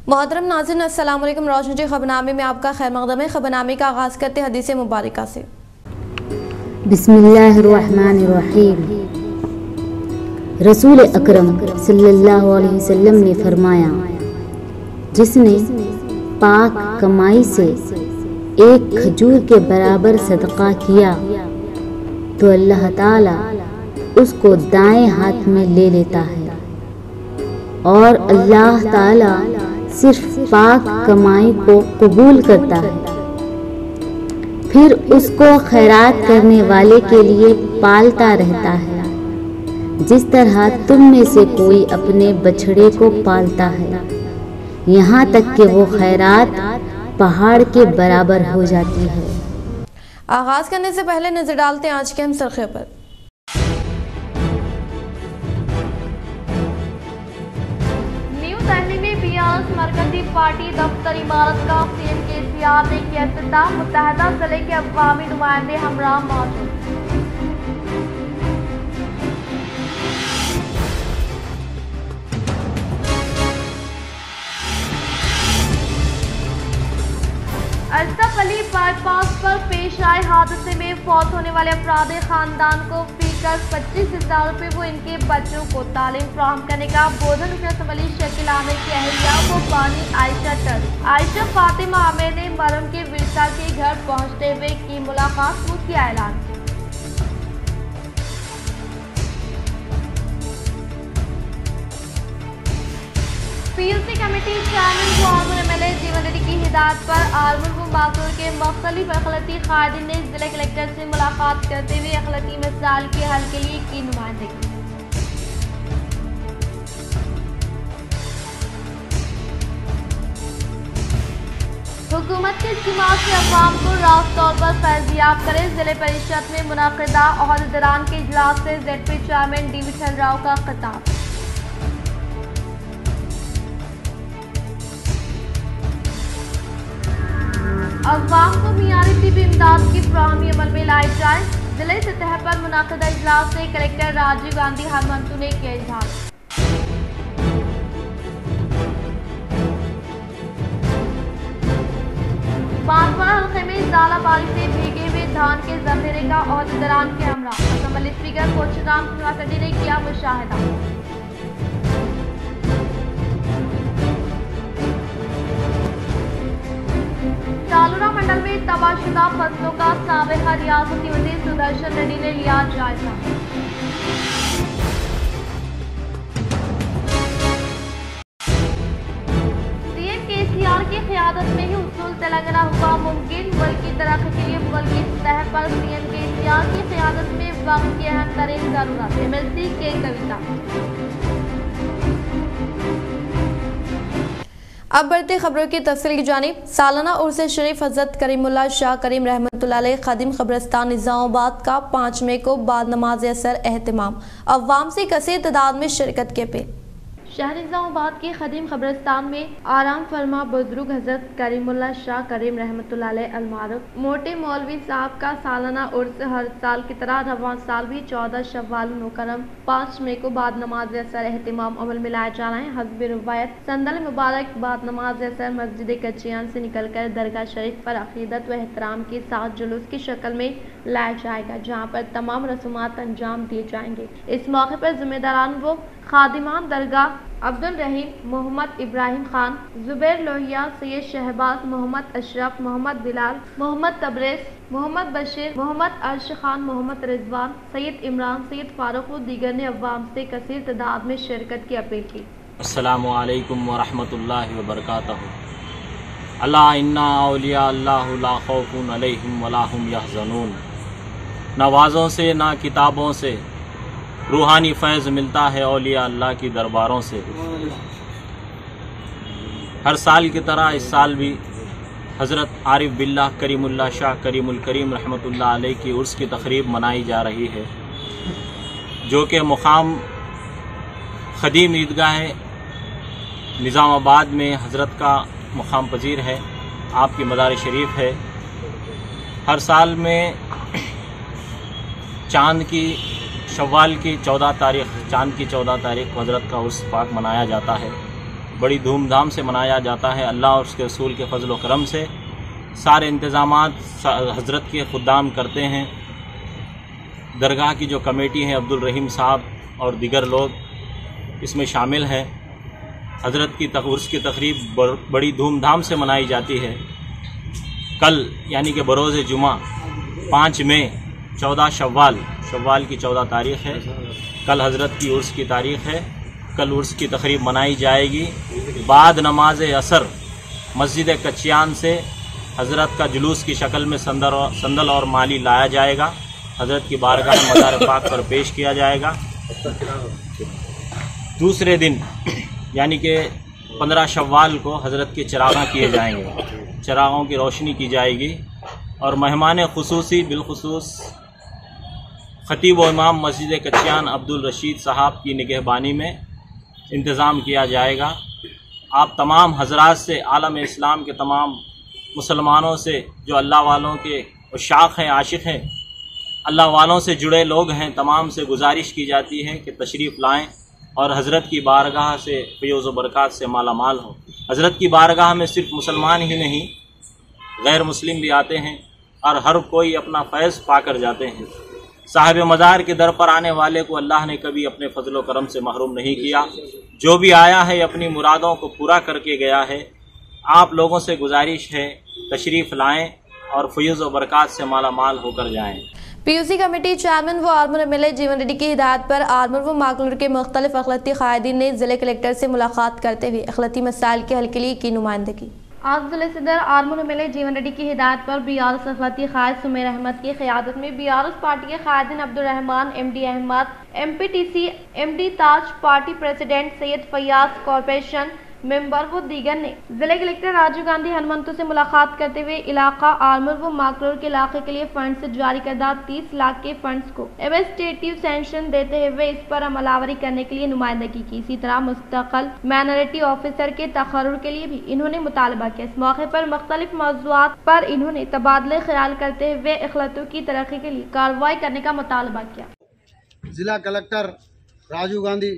मोहतरम नाज़रीन अस्सलाम वालेकुम। रोशनी खबरनामे में आपका खैर मक़दम है। खबरनामे का आगाज़ करते हदीस मुबारका से। बिस्मिल्लाहिर्रहमानिर्रहीम। रसूल अकरम सल्लल्लाहु अलैहि वसल्लम ने फरमाया, जिसने पाक कमाई से एक खजूर के बराबर सदका किया तो अल्लाह ताला उसको दाएं हाथ में ले लेता है और अल्लाह ताला सिर्फ पाक कमाई को कबूल करता है, फिर उसको खैरात करने वाले के लिए पालता रहता है, जिस तरह तुम में से कोई अपने बछड़े को पालता है, यहाँ तक कि वो खैरात पहाड़ के बराबर हो जाती है। आगाज करने से पहले नजर डालते हैं आज के हम सरखे पर। न्यू दिल्ली में बीआरएस मरकजी पार्टी दफ्तर इमारत का सीएम केसीआर ने किया इफ्तिताह। मुत्तहदा जिले के अवामी नुमाइंदे हमरा मौजूद। अशरफ अली बाईपास पर पेश आए हादसे में फौत होने वाले अफराद खानदान को फीकर 25,000 रुपये वो इनके बच्चों को तालीम फराहम करने का बोधन असम्बली शकील आमिर की अहलिया को बानी आयशा टर्क आयशा फातिमा आमिर ने मरहूम के विरसा के घर पहुंचते हुए की मुलाकात को किया ऐलान। पीएलसी कमेटी चेयरमैन को आलमपुर एमएलए जीवन रेड्डी की हिदायत पर आलमपुर बागुर के मुख्तलिफ अखिलती कायदीन ने जिला कलेक्टर से मुलाकात करते हुए अखिलती मसाइल के हल के लिए की नुमाइंदगी। हुकूमत के इज्तिमा से अवाम को रास्त तौर पर फैज़याब करें। जिले परिषद में मुनाकिदा ओहदेदारान के इजलास से ZP chairman D Vithal Rao का खिताब। अवाम को मियारी तिबी इमदाद की फराहमी अमल में लाई जाए। जिले सतह पर मुनाकिदा इजलास से कलेक्टर राजीव गांधी हरमंतु ने किया इजहार। बांसवाड़ा हल्के में ज़ालाबारी से भीगे हुए धान के जखीरे का ओहदेदारान के हमरा। असम्बली स्पीकर कोचराम श्रीनिवास रेड्डी ने किया मुशाहिदा। तालुरा मंडल में तबाहशुदा फसलों का साबिका रियासती वज़ीर सुदर्शन रेड्डी ने लिया जायजा। सीएम केसीआर की क़यादत में ही उसूल तेलंगाना हुआ मुमकिन। मुल्क की तरक्की के लिए मुल्की सतह पर सीएम केसीआर की क़यादत में वक्त की अहम तरीन जरूरत। एमएलसी के कविता। अब बढ़ते खबरों की तफसील की जानिब। सालाना उर्स शरीफ हज़रत करीमुल्लाह शाह करीम रहमतुल्लाह अलैह खदीम क़ब्रिस्तान निज़ामाबाद का 5 मई को बाद नमाज असर एहतिमाम। अवाम से कसीर तादाद में शिरकत के अपील। शहर निज़ामाबाद के खदीम क़ब्रिस्तान में आराम फरमा बुजुर्ग हज़रत करीमुल्लाह शाह करीम रहमतुल्लाह अलैह अलमारूफ मोटे मौलवी साहब का सालाना उर्स हर साल की तरह रवां साल भी 14 शव्वाल मुकर्रम 5 मई को बाद नमाज असर एहतिमाम अमल में लाया जा रहा है। हस्ब रिवायत संदल मुबारक बाद नमाज असर मस्जिद कच्चियान से निकलकर दरगाह शरीफ पर अकीदत व एहतराम के साथ जुलूस की शक्ल में लाया जाएगा, जहाँ पर तमाम रसूमात अंजाम दिए जाएंगे। इस मौके पर जिम्मेदारान व खादिमान दरगाह अब्दुल रहीम, मोहम्मद इब्राहिम खान, जुबैर लोहिया, सैयद शहबाज, मोहम्मद अशरफ, मोहम्मद बिलाल, मोहम्मद तबरेज, मोहम्मद बशीर, मोहम्मद अर्श खान, मोहम्मद रिजवान, सैयद इमरान, सैयद फारूक व दीगर ने अवाम से कसीर तादाद में शिरकत की अपील की। अस्सलामु अलैकुम व रहमतुल्लाहि व बरकातहू। अला इन्ना औलिया अल्लाह ला खौफुन अलैहिम व ला हुम यहज़नून। नवाज़ों से ना किताबों से रूहानी फैज़ मिलता है औलिया अल्लाह की दरबारों से। हर साल की तरह इस साल भी हज़रत आरिफ बिल्लाह करीमुल्लाह शाह करीमुल करीम रहमतुल्लाह अलैह की उर्स की तक़रीब मनाई जा रही है, जो कि मुक़ाम ख़दीम ईदगाह निज़ामाबाद में हज़रत का मुक़ाम पजीर है, आपकी मज़ार शरीफ है। हर साल में चाँद की शव्वाल की 14 तारीख चाँद की 14 तारीख को हज़रत का उर्स पाक मनाया जाता है। बड़ी धूमधाम से मनाया जाता है। अल्लाह और उसके रसूल के फजल व करम से सारे इंतज़ामात हज़रत के खुद्दाम करते हैं। दरगाह की जो कमेटी है अब्दुल रहीम साहब और दिगर लोग इसमें शामिल हैं। हज़रत की उर्स की तकरीब बड़ी धूमधाम से मनाई जाती है। कल यानी कि बरोज़ जुमा 5 मई 14 शव्वाल की 14 तारीख़ है। कल हज़रत की उर्स की तारीख़ है। कल उर्स की तकरीब मनाई जाएगी। बाद नमाज असर मस्जिद कच्चियान से हज़रत का जुलूस की शक्ल में संदल और माली लाया जाएगा। हज़रत की बारगाह में मज़ार पाक पर पेश किया जाएगा। दूसरे दिन यानी कि 15 शव्वाल को हज़रत के चरागा किए जाएंगे। चरागों की रोशनी की जाएगी और मेहमान खुसूसी बिलखुसूस ख़तीब व इमाम मस्जिद कच्चियान अब्दुल रशीद साहब की निगहबानी में इंतज़ाम किया जाएगा। आप तमाम हज़रात से, आलम इस्लाम के तमाम मुसलमानों से जो अल्लाह वालों के उशाक़ हैं, आशिक़ हैं, अल्लाह वालों से जुड़े लोग हैं, तमाम से गुजारिश की जाती है कि तशरीफ़ लाएँ और हज़रत की बारगाह से फ़ैज़ व बरक़ात से माला माल हो। हज़रत की बारगाह में सिर्फ मुसलमान ही नहीं, गैर मुस्लिम भी आते हैं और हर कोई अपना फैज़ पाकर जाते हैं। साहिब मज़ार के दर पर आने वाले को अल्लाह ने कभी अपने फजल व करम से महरूम नहीं किया। जो भी आया है अपनी मुरादों को पूरा करके गया है। आप लोगों से गुजारिश है तशरीफ़ लाएँ और फ़ैज़ व बरक़ात से माला माल होकर जाएँ। पीयूसी कमेटी चेयरमैन व आर्मूर एमएलए जीवन रेड्डी की हिदायत पर आर्मूर व माकलूर के मुख्तलिफ अखलाती कायदीन ने जिले कलेक्टर से मुलाकात करते हुए अखलाती मसाइल के हल के लिए की नुमाइंदगी। आज जिले सदर आर्मूर एमएलए जीवन रेड्डी की हिदायत पर बीआरएस अखलाती कायद सुमेर अहमद की क़यादत में बीआरएस पार्टी के कायदीन Abdul Rahman, MD Ahmed, MPTC MD Taj, party president Syed Fayaz, corporation member व दीगर ने जिले कलेक्टर राजीव गांधी हनुमंतु से मुलाकात करते हुए इलाका आर्मूर व माकलूर के इलाके के लिए फंड से जारी करदा 30 लाख के फंड्स को एडमिनिस्ट्रेटिव सैंक्शन देते हुए इस पर अमलावरी करने के लिए नुमाइंदगी की। इसी तरह मुस्तकिल माइनॉरिटी ऑफिसर के तकर्रुर के लिए भी इन्होंने मुतालबा किया। इस मौके पर मुख्तलिफ मौज़ूआत पर इन्होंने तबादले ख्याल करते हुए इखलातों की तरक्की के लिए कार्रवाई करने का मुतालबा किया। जिला कलेक्टर राजीव गांधी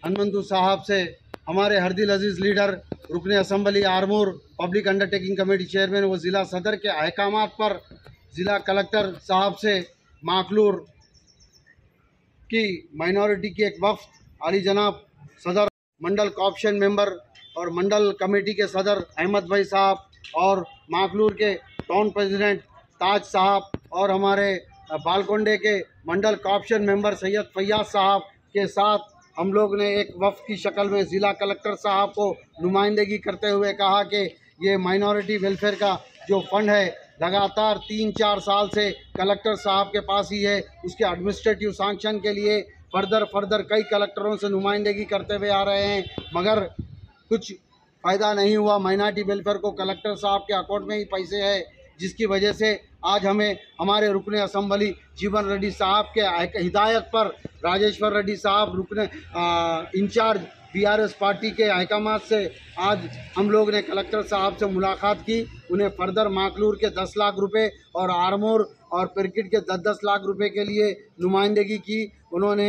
हनुमंतु साहब से हमारे हरदिल अजीज़ लीडर रुकने assembly Armoor public undertaking committee chairman व ज़िला सदर के अहकामात पर ज़िला कलेक्टर साहब से माकलूर की माइनॉरिटी की एक वफ़द आली जनाब सदर मंडल कॉप्शन मेंबर और मंडल कमेटी के सदर अहमद भाई साहब और माकलूर के टाउन प्रेसिडेंट ताज साहब और हमारे बालकोंडे के मंडल कॉप्शन मेंबर सैयद फैयाज साहब के साथ हम लोग ने एक वफ़द की शक्ल में ज़िला कलेक्टर साहब को नुमाइंदगी करते हुए कहा कि ये माइनॉरिटी वेलफेयर का जो फ़ंड है लगातार 3-4 साल से कलेक्टर साहब के पास ही है। उसके एडमिनिस्ट्रेटिव सैंक्शन के लिए फर्दर कई कलेक्टरों से नुमाइंदगी करते हुए आ रहे हैं, मगर कुछ फ़ायदा नहीं हुआ। माइनॉरिटी वेलफेयर को कलेक्टर साहब के अकाउंट में ही पैसे है, जिसकी वजह से आज हमें हमारे रुकने असम्बली जीवन रेड्डी साहब के हिदायत पर राजेश्वर रेड्डी साहब रुकने इंचार्ज बीआरएस पार्टी के अहकामात से आज हम लोग ने कलेक्टर साहब से मुलाकात की। उन्हें फर्दर माकलूर के 10 लाख रुपए और आर्मूर और पिरकिट के 10-10 लाख रुपए के लिए नुमाइंदगी की। उन्होंने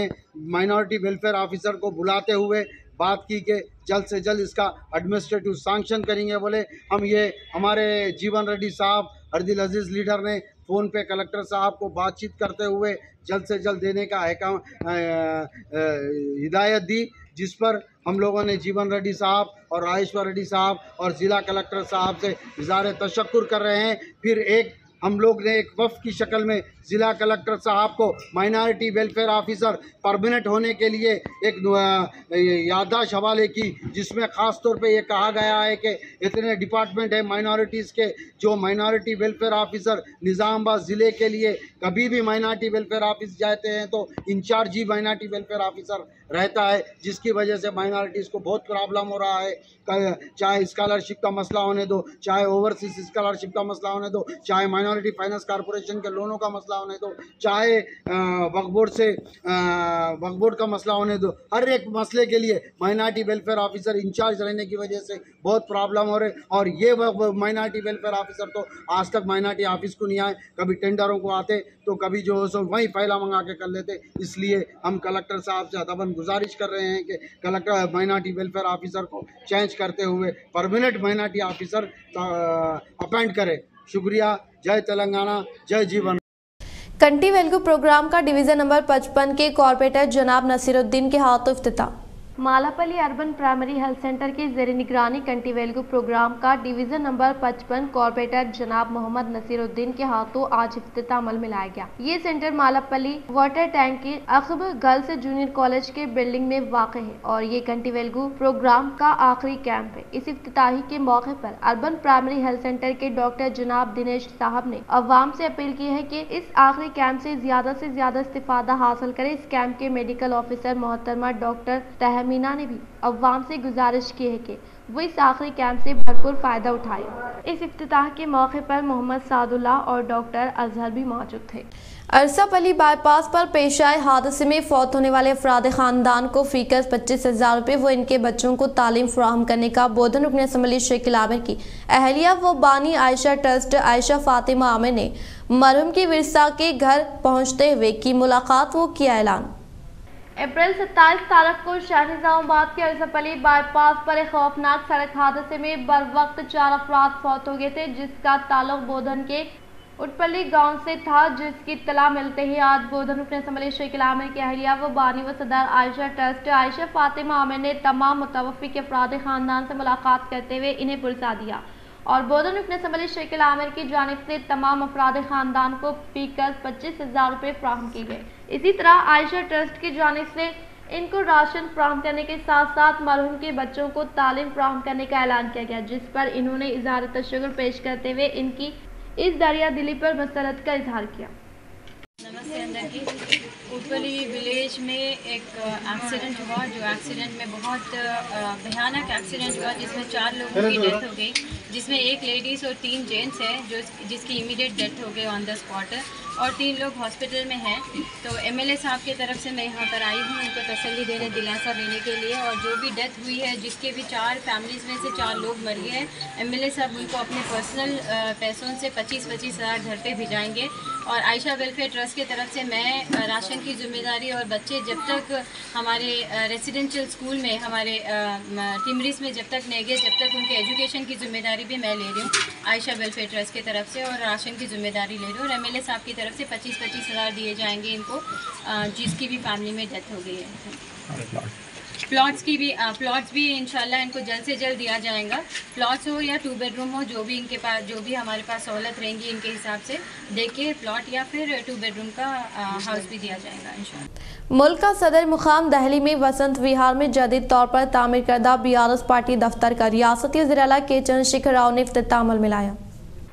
माइनॉरिटी वेलफेयर ऑफिसर को बुलाते हुए बात की कि जल्द से जल्द इसका एडमिनिस्ट्रेटिव सैंक्शन करेंगे। बोले हम ये हमारे जीवन रेड्डी साहब हरदिल अजीज़ लीडर ने फ़ोन पे कलेक्टर साहब को बातचीत करते हुए जल्द से जल्द देने का हिदायत दी, जिस पर हम लोगों ने जीवन रेड्डी साहब और राजेश्वर रेड्डी साहब और ज़िला कलेक्टर साहब से इज़हार तशक्कुर कर रहे हैं। फिर एक हम लोग ने एक वफ़द की शक्ल में ज़िला कलेक्टर साहब को माइनॉरिटी वेलफेयर ऑफिसर परमानेंट होने के लिए एक याददाश्त हवाले की, जिसमें ख़ास तौर पे ये कहा गया है कि इतने डिपार्टमेंट है माइनॉरिटीज़ के, जो माइनॉरिटी वेलफेयर ऑफिसर निज़ामाबाद ज़िले के लिए कभी भी माइनॉरिटी वेलफेयर ऑफिस जाते हैं तो इंचार्ज ही माइनॉरिटी वेलफेयर ऑफिसर रहता है, जिसकी वजह से माइनॉरिटीज़ को बहुत प्रॉब्लम हो रहा है। चाहे स्कॉलरशिप का मसला होने दो, चाहे ओवरसीज स्कॉलरशिप का मसला होने दो, चाहे माइनॉरिटी फाइनेंस कॉरपोरेशन के लोनों का मसला होने दो, चाहे वक्फ बोर्ड का मसला होने दो, हर एक मसले के लिए माइनॉरिटी वेलफेयर ऑफिसर इंचार्ज रहने की वजह से बहुत प्रॉब्लम हो रहे। और ये माइनॉरिटी वेलफेयर ऑफिसर तो आज तक माइनॉरिटी ऑफिस को नहीं आए, कभी टेंडरों को आते तो कभी जो सो वहीं फाइला मंगा के कर लेते। इसलिए हम कलेक्टर साहब से अदबन गुजारिश कर रहे हैं कि कलेक्टर माइनॉरिटी वेलफेयर ऑफिसर को चेंज करते हुए परमानेंट माइनॉरिटी ऑफिसर अपॉइंट करे। शुक्रिया। जय तेलंगाना, जय जीवन। कंटी वेलगू प्रोग्राम का डिवीजन नंबर 55 के कॉर्पोरेटर जनाब नसीरुद्दीन के हाथों इफ्तिताह। Malapalli urban primary health centre के ज़ेर निगरानी कंटी वेलगू प्रोग्राम का डिवीजन नंबर 55 कॉर्पोरेटर जनाब मोहम्मद नसीरुद्दीन के हाथों आज इफ्तिताह में लाया गया। ये सेंटर मालापल्ली वाटर टैंक के अकब गर्ल्स जूनियर कॉलेज के बिल्डिंग में वाक़ है और ये कंटी वेलगू प्रोग्राम का आखिरी कैंप है। इस इफ्तिताही के मौके पर अर्बन प्राइमरी हेल्थ सेंटर के डॉक्टर जनाब दिनेश साहब ने अवाम से अपील की है कि इस आखिरी कैंप से ज्यादा इस्तिफादा हासिल करे। इस कैंप के मेडिकल ऑफिसर मोहतरमा डॉक्टर मीना ने भी अवाम से गुजारिश की है कि वो इस आखिरी कैंप से भरपूर फायदा उठाए। इस इफ्तिताह के मौके पर मोहम्मद सादुल्ला और डॉक्टर अजहर भी मौजूद थे। अरसापल्ली बाईपास पर पेश आए हादसे में फौत होने वाले अफराद खानदान को फीकस 25,000 रुपये व इनके बच्चों को तालीम फराहम करने का बोधन रुकन असम्बली शेख आमिर की अहलिया व बानी आयशा ट्रस्ट आयशा फातिमा आमिर ने मरहूम की विरसा के घर पहुँचते हुए की मुलाकात व किया ऐलान। अप्रैल 27 तारीख को शहर निजामाबाद के अरसापल्ली बाईपास पर एक खौफनाक सड़क हादसे में बर वक्त 4 अफराद फौत हो गए थे, जिसका ताल्लुक बोधन के उटपल्ली गांव से था। जिसकी इत्तला मिलते ही आज बोधन रुकन असम्बली शेख आमिर की अहलिया व बानी व सदर आयशा ट्रस्ट आयशा फातिमा आमिर ने तमाम मुतवफ़ी के अफराद खानदान से मुलाकात करते हुए इन्हें पुरसा दिया और बोधन रुकन असम्बली शेख आमिर की जानिब से तमाम अफराद खानदान को फीकस 25,000 रुपये फ्राहम किए गए। इसी तरह आयशा ट्रस्ट की जानिब से इनको राशन फ्राहम करने के साथ साथ मरहूम के बच्चों को तालीम फ्राहम करने का ऐलान किया गया, जिस पर इन्होंने इज़हार तशक्कुर पेश करते हुए इनकी इस दरिया दिली पर मसरत का इजहार किया। नमस्ते अंदर की उटपल्ली विलेज में एक एक्सीडेंट हुआ, जो एक्सीडेंट में बहुत भयानक एक्सीडेंट हुआ जिसमें 4 लोगों की डेथ हो गई, जिसमें एक लेडीज़ और 3 जेंट्स हैं जिसकी इमीडिएट डेथ हो गई ऑन द स्पॉट और 3 लोग हॉस्पिटल में हैं। तो एमएलए साहब की तरफ से मैं यहाँ पर आई हूँ उनको तसल्ली देने, दिलासा देने के लिए। और जो भी डेथ हुई है जिसके भी 4 फैमिलीज़ में से 4 लोग मर गए हैं, एमएलए साहब उनको अपने पर्सनल पैसों से 25,000 घर पे भिजाएंगे। और आयशा वेलफेयर ट्रस्ट की तरफ से मैं राशन की जिम्मेदारी और बच्चे जब तक हमारे रेसिडेंशियल स्कूल में हमारे टिमरीज में जब तक नहीं गए जब तक उनके एजुकेशन की जिम्मेदारी भी मैं ले रही हूँ आयशा वेलफेयर ट्रस्ट की तरफ से, और राशन की जिम्मेदारी ले रही हूँ। और एमएलए साहब की तरफ से 25,000 दिए जाएंगे इनको जिसकी भी फैमिली में डेथ हो गई है। प्लॉट्स भी इंशाल्लाह इनको जल्द से जल्द दिया जाएगा। प्लॉट्स हो या 2 बेडरूम हो, जो भी इनके पास जो भी हमारे पास सहूलत रहेंगी इनके हिसाब से देखिए प्लॉट या फिर 2 बेडरूम का हाउस भी दिया जाएगा इंशाल्लाह। मुल्क का सदर मुकाम दिल्ली में वसंत विहार में जदीद तौर पर तामीर करदा बीआरएस पार्टी दफ्तर का रियासती वज़ीर आला के चंद्रशेखर राव ने इफ्तिताह मिलाया।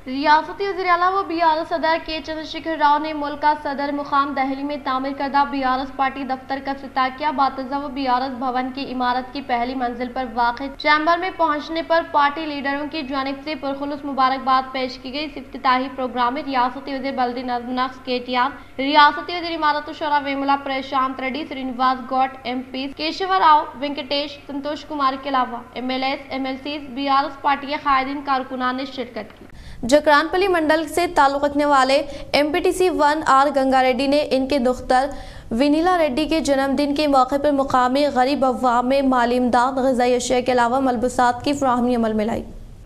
रियासती वज़ीर आला व बीआरएस सदर के चंद्रशेखर राव ने मुल्क का सदर मुकाम दिल्ली में तामीर करदा बीआरएस पार्टी दफ्तर का इफ्तिताह किया। बातज़ा व बीआरएस भवन की इमारत की पहली मंजिल पर वाक़ चैम्बर में पहुंचने पर पार्टी लीडरों की जानिब से पुरखुलूस मुबारकबाद पेश की गई। इस इफ्तिताही प्रोग्राम में रियासती वज़ीर बल्दी नज़्म केटीआर, रियासती वज़ीर इमारत शुरा वेमुला प्रशांत रेड्डी, श्रीनिवास गौड, MP केशव राव, वेंकटेश, संतोष कुमार के अलावा MLAs, MLCs, बीआरएस पार्टी के कायदीन कारकुनान ने शिरकत की। जकरानपल्ली मंडल से ताल्लुक़ रखने वाले MPTC 1 R गंगा रेड्डी ने इनके दुख्तर विनीला रेड्डी के जन्मदिन के मौके पर मुकामी गरीब अवाम में माली इमदाद, ग़िज़ाई अशिया के अलावा मलबूसात की फ़राहमी अमल में लाई।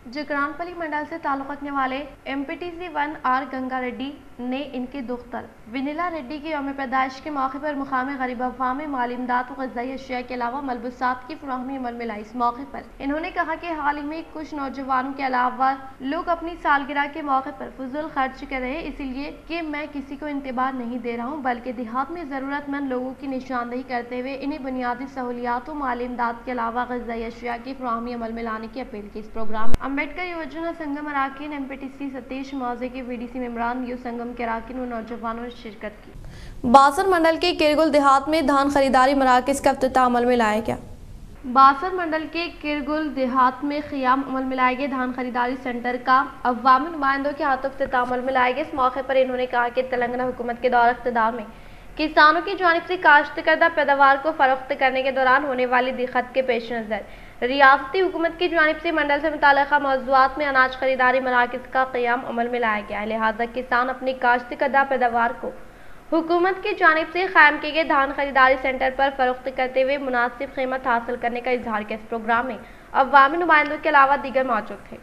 जकरानपल्ली मंडल से ताल्लुक़ रखने वाले MPTC 1 R गंगा रेड्डी ने इनके दुख्तर विनीला रेड्डी के यौम पैदाइश के मौके पर मुकामी गरीब अवाम में माली इमदाद व ग़िज़ाई अशिया के अलावा मलबूसात की फ़राहमी अमल में लाई। इस मौके पर इन्होंने कहा कि हाल ही में कुछ नौजवानों के अलावा लोग अपनी सालगिरह के मौके पर फजूल खर्च कर रहे हैं, इसलिए कि मैं किसी को इंतबाह नहीं दे रहा हूँ बल्कि देहात में ज़रूरतमंद लोगों की निशानदेही करते हुए इन्हें बुनियादी सहूलियात व माली इमदाद के अलावा ग़िज़ाई अशिया की फ़राहमी अमल में लाने की अपील की। इस प्रोग्राम अम्बेडकर योजना संगम अराकीन MPTC सतीश मौजे के VDC मेम्बरान यू संगम के अराकीन व नौजवानों ने शिरकत की। बासर मंडल के किरगुल देहात में धान खरीदारी मराकज़ का इफ्तिताह अमल में लाया गया। बासर मंडल के किरगुल देहात में क़ियाम अमल में लाए गए धान खरीदारी सेंटर का अवामी नुमाइंदों के हाथों से अमल में लाए गए। इस मौके पर इन्होंने कहा कि तेलंगाना हुकूमत के दौर इक़्तिदार में किसानों की जानिब से काश्त करदा पैदावार को फरोख्त करने के दौरान होने वाली दिक्कत के पेश नज़र रियासती हुकूमत की जानिब से मंडल से मुताल्लिक़ा मौज़ूआत में अनाज खरीदारी मराकज़ का क़ियाम अमल में लाया गया है। लिहाजा किसान अपनी काश्त करदा पैदावार को हुकूमत की जानिब से कायम किए गए धान खरीदारी सेंटर पर फरोख्त करते हुए मुनासिब कीमत हासिल करने का इजहार किया। इस प्रोग्राम में अवामी नुमाइंदों के अलावा दीगर मौजूद थे।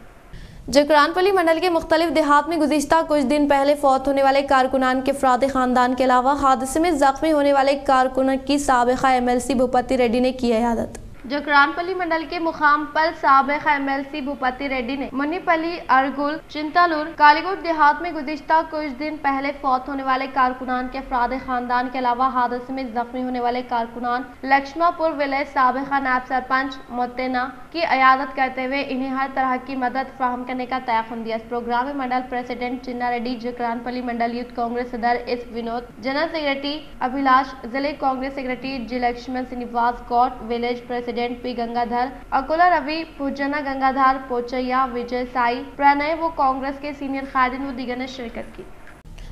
जकरानपल्ली मंडल के मुख्तलिफ देहात में गुज़िश्ता कुछ दिन पहले फौत होने वाले कारकुनान के अफराद खानदान के अलावा हादसे में जख्मी होने वाले कारकुन की साबिक़ा MLC भूपति रेड्डी ने की इयादत। जकरानपल्ली मंडल के मुकाम पर साबिक़ा MLC भूपति रेड्डी ने मुन्नीपल्ली, अरगुल, चिंतालूर, कालीकोट देहात में गुज़िश्ता कुछ दिन पहले फौत होने वाले कारकुनान के अफराद खानदान के अलावा हादसे में जख्मी होने वाले कारकुनान लक्ष्मापुर विलेज साबिक़ा नायब सरपंच मोतेना की इयादत करते हुए इन्हें हर तरह की मदद फराहम करने का तयक़ुन दिया। इस प्रोग्राम में मंडल प्रेसिडेंट चिन्ना रेड्डी, जकरानपल्ली मंडल यूथ कांग्रेस सदर S Vinod, general secretary Abhilash, जिले Congress secretary G Laxman Srinivas Goud, village president P Gangadhar, Akola Ravi, Poojana Gangadhar, पोचैया, Vijay Sai, Pranay व कांग्रेस के सीनियर कायदीन व दीगर ने शिरकत की।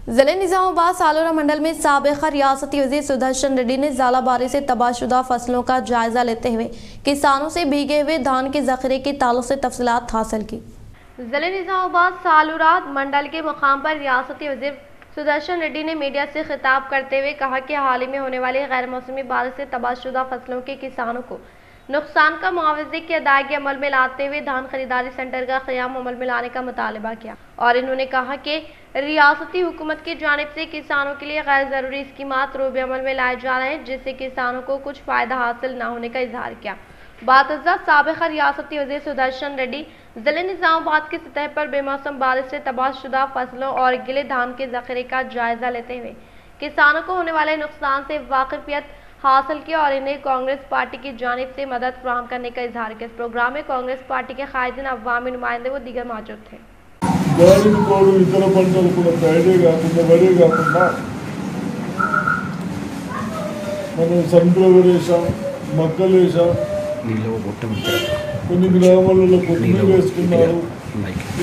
जिले निजामाबाद सालोरा मंडल में साबिक़ा रियासती वज़ीर सुदर्शन रेड्डी ने ज़ालाबारी से तबाहशुदा फसलों का जायजा लेते हुए किसानों से भीगे हुए धान के ज़ख़ीरे के ताल्लुक से तफसीलात हासिल की। जिले निजामाबाद सालोरा मंडल के मुकाम पर रियासती वज़ीर सुदर्शन रेड्डी ने मीडिया से खिताब करते हुए कहा कि हाल ही में होने वाली गैर मौसमी बारिश से तबाहशुदा फसलों के किसानों को नुकसान का मुआवजे की अदायगी अमल में लाते हुए धान खरीदारी सेंटर का क़याम अमल में लाने का मुतालबा किया और इन्होंने कहा कि रियासती हुकूमत की जानिब से किसानों के लिए गैर ज़रूरी स्कीमात रूबे अमल में लाए जा रहे हैं जिससे किसानों को कुछ फ़ायदा हासिल न होने का इजहार किया। बातज़ा साबिक़ा रियासती वज़ीर सुदर्शन रेड्डी ज़िले निज़ामाबाद की सतह पर बेमौसम बारिश से तबाहशुदा फसलों और गिले धान के ज़ख़ीरे का जायज़ा लेते हुए किसानों को होने वाले नुकसान से वाकिफियत हासिल किया और इन्हें कांग्रेस पार्टी की जानिब से मदद फराहम करने का इजहार किया। इस प्रोग्राम में कांग्रेस पार्टी के कायदीन, अवामी नुमाइंदे व दीगर मौजूद थे। ఇతర పంటలు కూడా ఫ్రైడే కాకుండా వరే కాకుండా మనం సన్ఫ్లవర్ వేసాం, మక్కలు వేసాం, కొన్ని గ్రామాలలో కొత్తిమీర వేసుకున్నారు.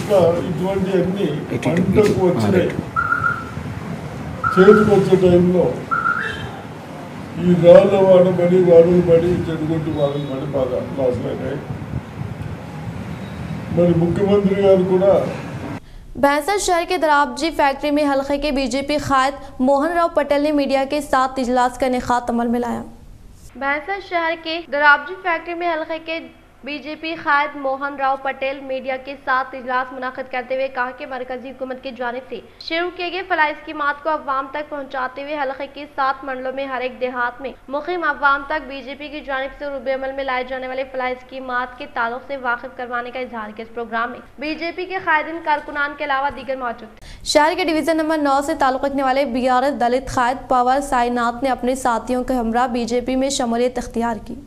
ఇక ఇటువంటి అన్ని పంటకు వచ్చినాయి. చేతికి వచ్చే టైంలో ఈ రాళ్ళ వాడబడి వాడలు పడి చెడుగొట్టు వాడలు పడి బాగా లాసులు అయినాయి. మరి ముఖ్యమంత్రి గారు కూడా भैंसा शहर के दराबजी फैक्ट्री में हल्के के बीजेपी कायद मोहन राव पटेल ने मीडिया के साथ इजलास का इनेकाद अमल में लाया। भैंसा शहर के दराबजी फैक्ट्री में हल्के के बीजेपी कायद मोहन राव पटेल मीडिया के साथ इजलास मुनाकिद करते हुए कहा कि मरकजी हुकूमत की जानिब से शुरू किए गए फलाही स्कीमात को अवाम तक पहुँचाते हुए हल्के के 7 मंडलों में हर एक देहात में मुक़ीम अवाम तक बीजेपी की जानिब से रूबे अमल में लाए जाने वाले फलाही स्कीमात के ताल्लुक से वाकिफ करवाने का इजहार किया। इस प्रोग्राम में बीजेपी के कायदीन, कारकुनान के अलावा दीगर मौजूद थे। शहर के डिवीजन नंबर 9 से ताल्लुक़ रखने वाले BRS दलित कायद पवन साईनाथ ने अपने साथियों के हमरा बीजेपी में शमूलियत इख्तियार की।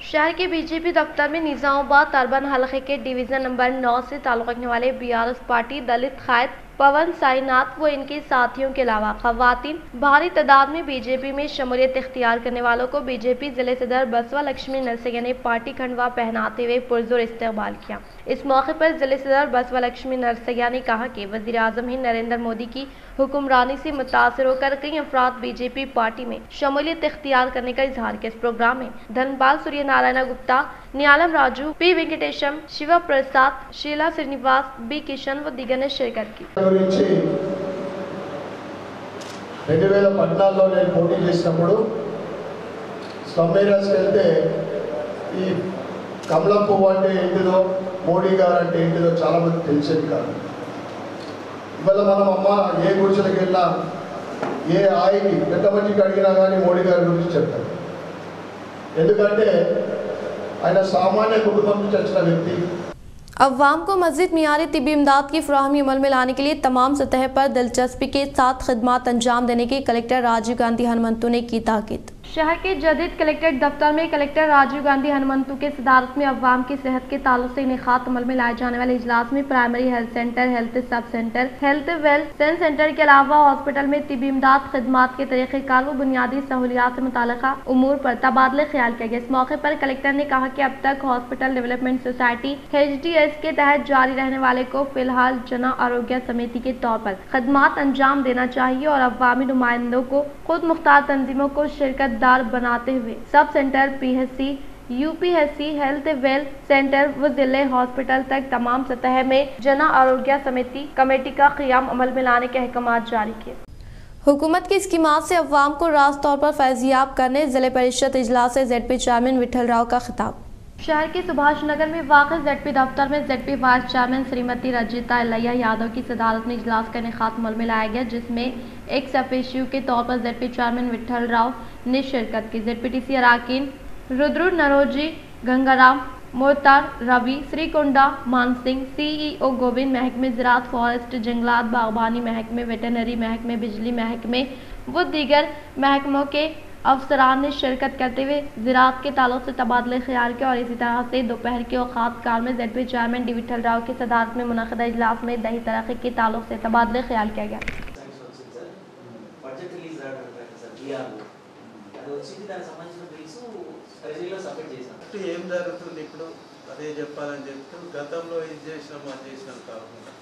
शहर के बीजेपी दफ्तर में निजामाबाद अर्बन हल्के के डिवीजन नंबर 9 से ताल्लुक़ रखने वाले BRS पार्टी दलित कायद पवन साईनाथ व इनके साथियों के अलावा खवातीन भारी तादाद में बीजेपी में शमूलियत इख्तियार करने वालों को बीजेपी जिले सदर बसवा लक्ष्मी नरसैया ने पार्टी खंडवा पहनाते हुए पुरजोर इस्तकबाल किया। इस मौके पर जिले सदर बसवा लक्ष्मी नरसैया ने कहा कि वज़ीर आज़म हिंद नरेंद्र मोदी की हुक्मरानी से मुतासिर होकर कई अफराद बीजेपी पार्टी में शमूलियत इख्तियार करने का इजहार किया। इस प्रोग्राम में धनपाल सूर्य नारायण गुप्ता, न्यालम राजू, पी वेंकटेशम, शिवा प्रसाद, शीला श्रीनिवास, बी किशन व दीगर ने शिरकत की। 2014లో నేను పోటీ చేసినప్పుడు స్లమ్ ఏరియాస్కి వెళ్తే ఈ కమలం పువ్వు అంటే ఏంటిదో, మోడీ గారు అంటే ఏంటిదో చాలా మంది తెలిసేది కాదు. ఇవాళ మనం అమ్మ ఏ గుడిసెలకు వెళ్ళినా, ఏ ఆయికి పెద్ద మంచికి అడిగినా కానీ మోడీ గారి గురించి చెప్తారు. ఎందుకంటే ఆయన సామాన్య కుటుంబం నుంచి వచ్చిన వ్యక్తి. अवाम को मज़ीद मियारी तिब्बी इमदाद की फराहमी अमल में लाने के लिए तमाम सतह पर दिलचस्पी के साथ खिदमात अंजाम देने की कलेक्टर राजीव गांधी हनुमंतु ने की ताकीद। शहर के जदीद कलेक्ट्रेट दफ्तर में कलेक्टर राजीव गांधी हनुमंतु के सदारत में अवाम की सेहत के ताल्लुक से इनेकाद अमल में लाए जाने वाले इजलास में primary health centre, health sub centre, health wealth centre के अलावा हॉस्पिटल में तिबी इमदाद खिदमात के तरीक़ेकार व बुनियादी सहूलियात से मुताल्लिक़ा उमूर पर तबादले ख्याल किया गया। इस मौके पर कलेक्टर ने कहा कि अब तक हॉस्पिटल डेवलपमेंट सोसाइटी HDS के तहत जारी रहने वाले को फिलहाल जन आरोग्य समिति के तौर पर खिदमात अंजाम देना चाहिए और अवामी नुमाइंदों को खुद मुख्तार तंजीमों को शिरकत दार बनाते हुए sub centre, PHC, UPHC, health wealth centre व जिले हॉस्पिटल तक तमाम सतह में जन आरोग्य समिति कमेटी का क़याम अमल में लाने के अहकाम जारी किए। हुकूमत की स्कीमात से अवाम को रास्त तौर पर फैज़याब करने जिले परिषद इजलास से ZP चेयरमैन विठल राव का खिताब। शहर के सुभाष नगर में वाक़ ZP दफ्तर में ZP vice chairman Shrimati Rajitha Ilaiah Yadav की सदारत में इजलास का इनेकाद अमल में लाया गया, जिसमें एक ऑफिशियल के तौर पर ZP चेयरमैन विठल राव ने शिरकत की। ZPTC अराकीन रुद्र नरोजी, गंगाराम, मोहतार, रवि, श्रीकुंडा, मानसिंह, CEO गोविंद, महकमे ज़राअत, फॉरेस्ट, जंगलात, बागबानी महकमे, वेटनरी महकमे, बिजली महकमे व दीगर महकमों के अफसरान ने शिरकत करते हुए ज़राअत के ताल्लुक से तबादले ख्याल किया और इसी तरह से दोपहर के औकात काल में ZP chairman D Vithal Rao की सदारत में मुनक़दा इजलास में दही तरक्की के ताल्लुक से तबादले ख्याल किया गया। ఏం జరుగుతుంది ఇప్పుడు అదే చెప్పాలని చెప్తూ గతంలో ఇది చేసినాం అది చేసినాం కాకుండా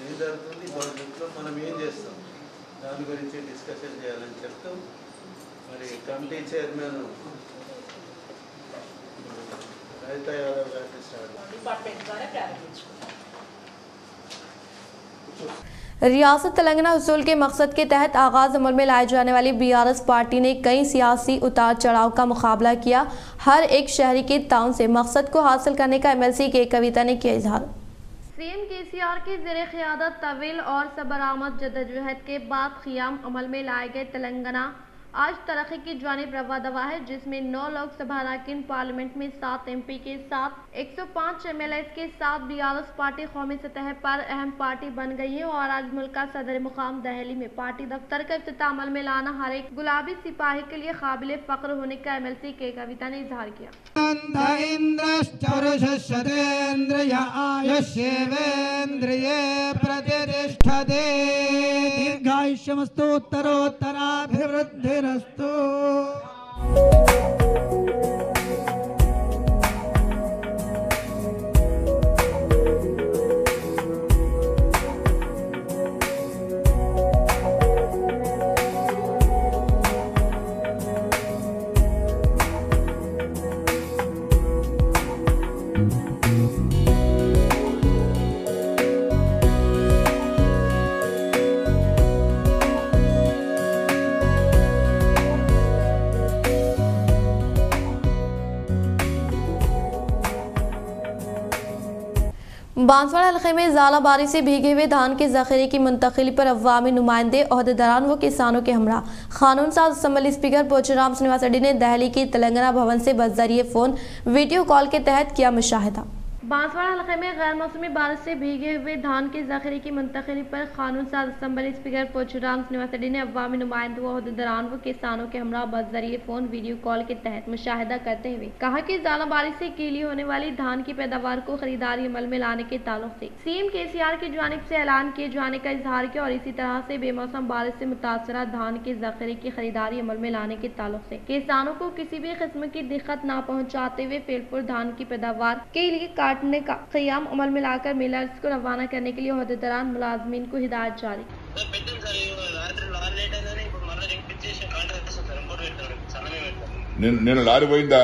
ఏం జరుగుతుంది భవిష్యత్తులో మనం ఏం చేస్తాం దాని గురించి డిస్కషన్ చేయాలని చెప్తూ మరి కమిటీ చైర్మన్ రజిత యాదవ్ గారిని డిపార్ట్మెంట్ ద్వారా ప్రారంభించుకున్నాం। रियासत तेलंगाना हुसूल के मकसद के तहत आगाज अमल में लाई जाने वाली BRS पार्टी ने कई सियासी उतार चढ़ाव का मुकाबला किया। हर एक शहरी के ताउन से मकसद को हासिल करने का MLC के कविता ने किया इजहार। CM KCR के ज़ेरे क़यादत तवील और सबरामद जद्दोजहद के बाद क़याम अमल में लाए गए तेलंगाना आज तरक्की की जानिब रवा दवा है, जिसमें 9 लोकसभा अरकान पार्लियामेंट में 7 MP के साथ 105 MLAs के साथ BRS पार्टी कौमी सतह पर अहम पार्टी बन गई है और आज मुल्क का सदर मुकाम दिल्ली में पार्टी दफ्तर का इफ्तिताह अमल में लाना हर एक गुलाबी सिपाही के लिए काबिल फ़ख्र होने का MLC के कविता ने इजहार किया। दीर्घायुष्यमस्तु उत्तरोत्तराभिवृद्धिरस्तु। बांसवाड़ा हल्के में ज़ालाबारी से भीगे हुए धान के ज़ख़ीरे की मुंतकिली पर अवामी नुमाइंदे, ओहदेदारान व किसानों के हमरा कानून साज असम्बली स्पीकर पोचुराम श्रीनिवास रेड्डी ने दिल्ली के तेलंगाना भवन से बज़रिए फ़ोन वीडियो कॉल के तहत किया मुशाहिदा। बांसवाड़ा हल्के में गैर मौसमी बारिश से भीगे हुए धान के ज़ख़ीरे की मुंतकिली पर कानून साज असम्बली स्पीकर पोचुराम श्रीनिवास रेड्डी ने अवामी नुमाइंदों, ओहदेदारान व किसानों के हमरा बज़रिए फ़ोन वीडियो कॉल के तहत मुशाहिदा करते हुए कहा कि ज़ालाबारी से कीली होने वाली धान की पैदावार को खरीदारी अमल में लाने के ताल्लुक से CM KCR की जानिब से ऐलान किए जाने का इजहार किया और इसी तरह से बेमौसम बारिश से मुतासरा धान के ज़ख़ीरे की खरीदारी अमल में लाने के ताल्लुक से किसानों को किसी भी किस्म की दिक्कत न पहुँचाते हुए फेलपुर धान की पैदावार के लिए काटने का क़याम अमल में लाकर मिलर्स को रवाना करने के लिए ओहदेदारान मुलाजमीन को हिदायत जारी। నిన్న లారీ పోయిందా?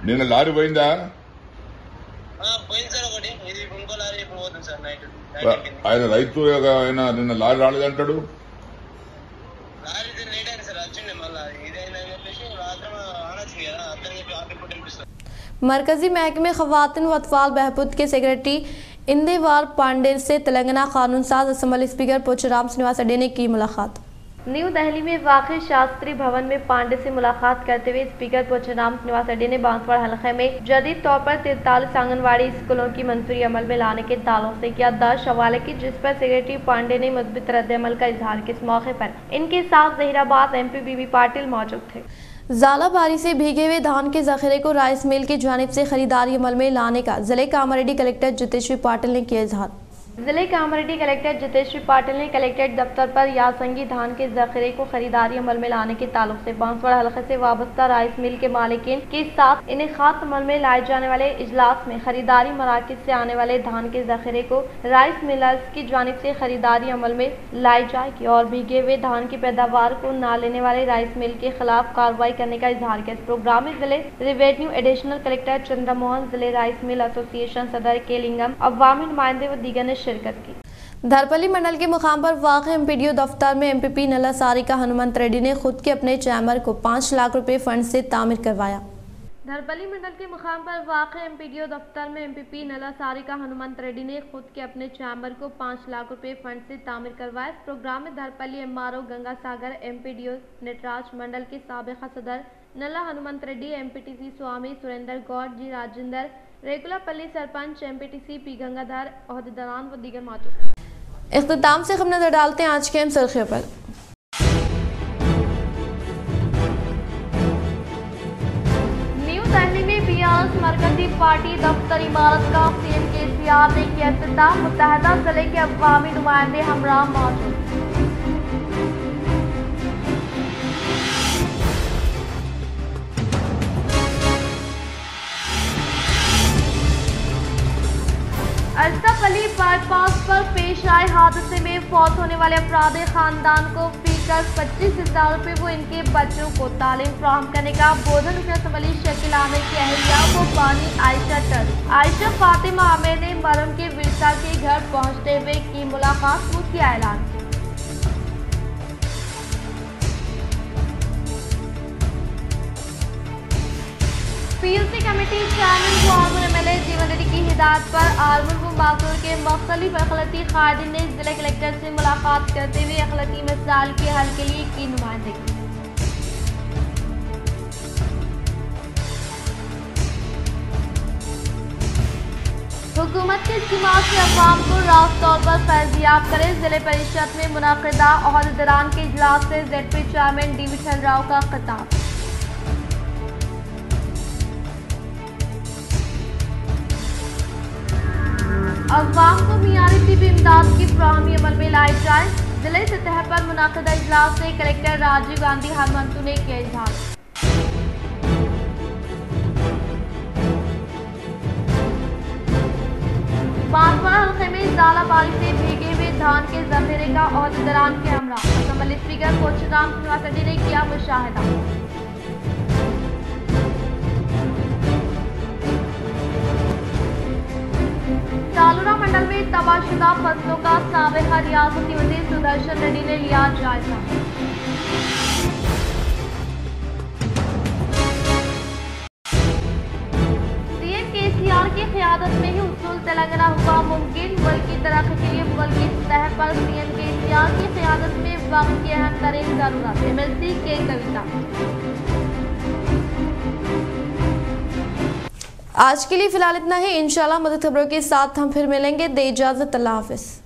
నిన్న లారీ పోయిందా? ఆయన రైతు ఆయన నిన్న లారీ రాలేదంటాడు. मरकजी महकमे ख़वातीन व अतफाल बहबूद के सेक्रेटरी इंदेवार पांडे से तेलंगाना कानून साज असम्बली स्पीकर पोचुराम श्रीनिवास रेड्डी ने की मुलाकात। न्यू दिल्ली में वाक़ शास्त्री भवन में पांडे से मुलाकात करते हुए स्पीकर पूज्यनाम श्रीनिवास रेड्डी ने बांसवाड़ा हलके में जदीद तौर पर 43 आंगनवाड़ी स्कूलों की मंजूरी अमल में लाने के दावों से किया दर्ज हवाले की, जिस पर सेक्रेटरी पांडे ने मुस्बित रद्द-ए-अमल का इजहार किया। इस मौके पर इनके साथ जहीराबाद MP बीबी पाटिल मौजूद थे। ज़ालाबारी से भीगे हुए धान के जखीरे को राइस मिल की जानिब से खरीदारी अमल में लाने का जिले कामारेड्डी कलेक्टर जितेश्वरी पाटिल ने किया इजहार। जिले कामारेड्डी कलेक्टर जितेश्वरी पाटिल ने कलेक्ट्रेट दफ्तर पर यासंगी धान के जखीरे को खरीदारी अमल में लाने के ताल्लुक से बांसवाड़ा हलके से वाबस्ता राइस मिल के मालिकीन के साथ इनेकाद अमल में लाए जाने वाले इजलास में खरीदारी मराकज से आने वाले धान के जखीरे को राइस मिलर्स की जानिब से खरीदारी अमल में लाई जाएगी और भीगे हुए धान की पैदावार को न लेने वाले राइस मिल के खिलाफ कार्रवाई करने का इजहार किया। इस प्रोग्राम में जिले रेवेन्यू एडिशनल कलेक्टर चंद्रमोहन, जिले राइस मिल एसोसिएशन सदर के लिंगम, अवामी नुमाइंदे व दीगर ने शिरकत की। धरपल्ली मंडल के मुकाम पर वाक़ MPDO दफ्तर में MP नला सारिका हनुमंत रेड्डी ने खुद के अपने चैम्बर को 5 लाख रुपए फंड से तामीर करवाया। धरपल्ली मंडल के मुकाम पर वाक़ MPDO दफ्तर में MP नला सारिका हनुमंत रेड्डी ने खुद के अपने चैम्बर को 5 लाख रुपए फंड से तामीर करवाया। इस प्रोग्राम में धरपल्ली MRO गंगा सागर, MPDO नटराज मंडल के साबिक़ा सदर नला हनुमंत रेड्डी, MPTC स्वामी सुरेंद्र गौड़ जी, राजेंद्र रेकुलापल्ली सरपंच, MPTC P गंगाधर, ओहदेदारान व दीगर मौजूद। इख्तिताम से हम नजर डालते हैं आज के अहम सुर्खियों पर। न्यू दिल्ली में BRS मरकजी पार्टी दफ्तर इमारत का CM KCR ने किया इफ्तिताह, मुत्तहदा जिले के अवामी नुमाइंदे हमरा मौजूद। अशरफ अली बाईपास पर पेश आए हादसे में फौत होने वाले अफराद खानदान को फीकर 25,000 रुपये वो इनके बच्चों को तालीम फराहम करने का बोधन अशरफ अली शकील आमिर की अहलिया को बानी आयशा टर्क आयशा फातिमा आमिर ने मरहूम के विरसा के घर पहुंचते हुए की मुलाकात को किया ऐलान। PLC कमेटी चेयरमैन को आर्मूर MLA जीवन रेड्डी की हिदायत पर आर्मूर व मासूर के मुख्तलिफ अखलाती कायदीन ने जिला कलेक्टर से मुलाकात करते हुए अखलाती मसाइल के हल के लिए की नुमाइंदगी। हुकूमत के इज्तिमा से अवाम को रास्त तौर पर फैज़याब करें, जिले परिषद में मुनाकिदा ओहदेदारान के इजलास से ZP chairman D Vithal Rao का खिताब। अवाम को मियारी तिबी इमदाद की फराहमी अमल में लाई जाए, जिले सतह पर मुनाकिदा इजलास से कलेक्टर राजीव गांधी हनुमंतु ने किया इजहार। बांसवाड़ा हल्के में ज़ालाबारी से भीगे हुए धान के जखीरे का ओहदेदारान के हमरा, असम्बली स्पीकर पूज्यनाम श्रीनिवास रेड्डी ने किया मुशाहिदा। तालुरा मंडल में तबाहशुदा फसलों का साबिका रियासती वज़ीर सुदर्शन रेड्डी ने लिया जायजा। CM KCR की क़यादत में ही उसूल तेलंगाना हुआ मुमकिन, मुल्क की तरक्की के लिए मुल्की सतह पर CM KCR की क़यादत में वक्त की अहम तरीन जरूरत। MLC के कविता। आज के लिए फिलहाल इतना ही। इंशाल्लाह मदद खबरों के साथ हम फिर मिलेंगे। दे इजाजत, अल्लाह हाफिज।